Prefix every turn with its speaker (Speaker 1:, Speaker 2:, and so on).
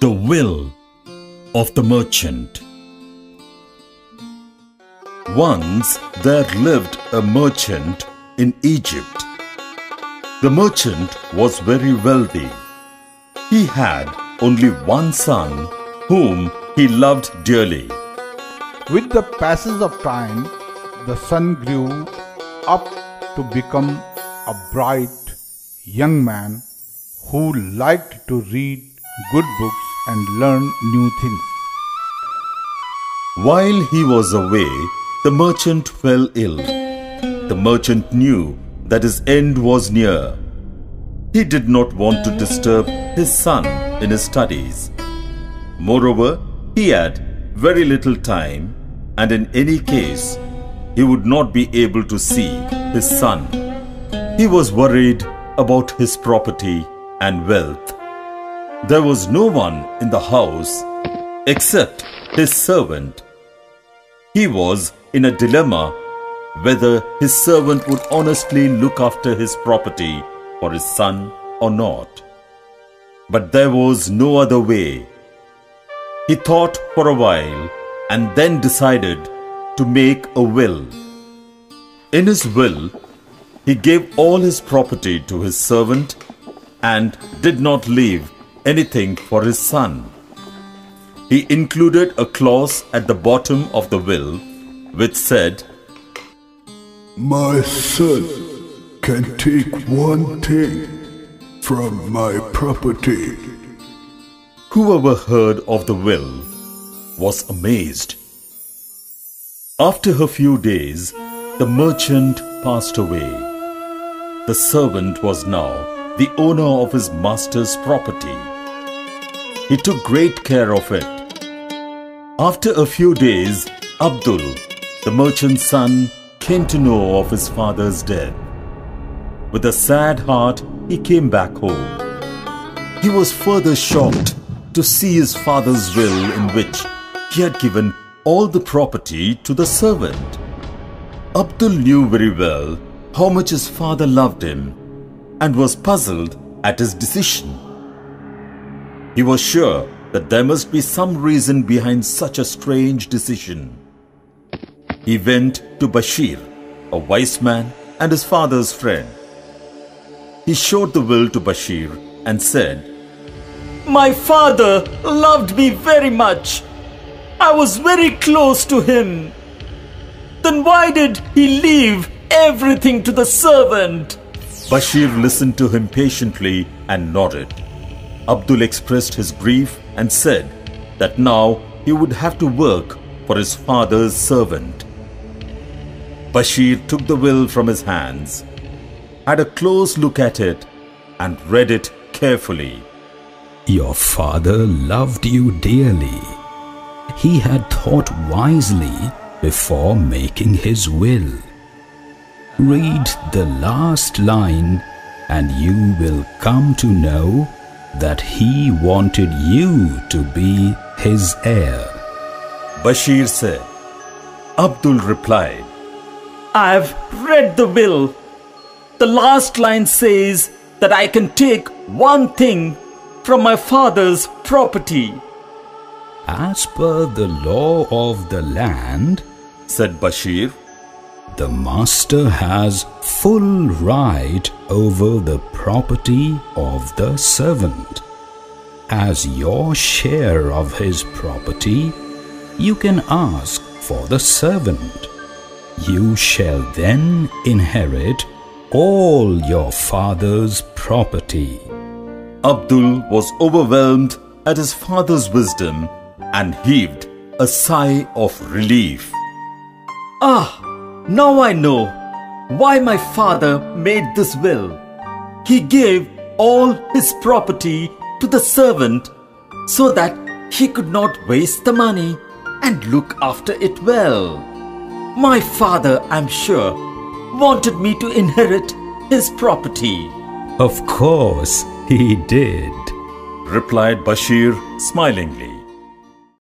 Speaker 1: The Will of the Merchant. Once there lived a merchant in Egypt. The merchant was very wealthy. He had only one son whom he loved dearly.
Speaker 2: With the passage of time, the son grew up to become a bright young man who liked to read good books and learn new things.
Speaker 1: While he was away, the merchant fell ill. The merchant knew that his end was near. He did not want to disturb his son in his studies. Moreover, he had very little time, and in any case, he would not be able to see his son. He was worried about his property and wealth. There was no one in the house except his servant. He was in a dilemma whether his servant would honestly look after his property for his son or not. But there was no other way. He thought for a while and then decided to make a will. In his will, he gave all his property to his servant and did not leave anything for his son. He included a clause at the bottom of the will which said,
Speaker 3: "My son can take one thing from my property."
Speaker 1: Whoever heard of the will was amazed. After a few days, the merchant passed away. The servant was now the owner of his master's property. He took great care of it. After a few days, Abdul, the merchant's son, came to know of his father's death. With a sad heart, he came back home. He was further shocked to see his father's will in which he had given all the property to the servant. Abdul knew very well how much his father loved him and was puzzled at his decision. He was sure that there must be some reason behind such a strange decision. He went to Bashir, a wise man and his father's friend. He showed the will to Bashir and said,
Speaker 4: "My father loved me very much. I was very close to him. Then why did he leave everything to the servant?"
Speaker 1: Bashir listened to him patiently and nodded. Abdul expressed his grief and said that now he would have to work for his father's servant. Bashir took the will from his hands, had a close look at it, and read it carefully.
Speaker 5: "Your father loved you dearly. He had thought wisely before making his will. Read the last line and you will come to know that he wanted you to be his heir."
Speaker 1: Bashir said. Abdul replied,
Speaker 4: "I've read the will. The last line says that I can take one thing from my father's property."
Speaker 5: "As per the law of the land,"
Speaker 1: said Bashir,
Speaker 5: "the master has full right over the property of the servant. As your share of his property, you can ask for the servant. You shall then inherit all your father's property."
Speaker 1: Abdul was overwhelmed at his father's wisdom and heaved a sigh of relief.
Speaker 4: Now I know why my father made this will. He gave all his property to the servant so that he could not waste the money and look after it well. My father, I'm sure, wanted me to inherit his property.
Speaker 5: "Of course he did,"
Speaker 1: replied Bashir smilingly.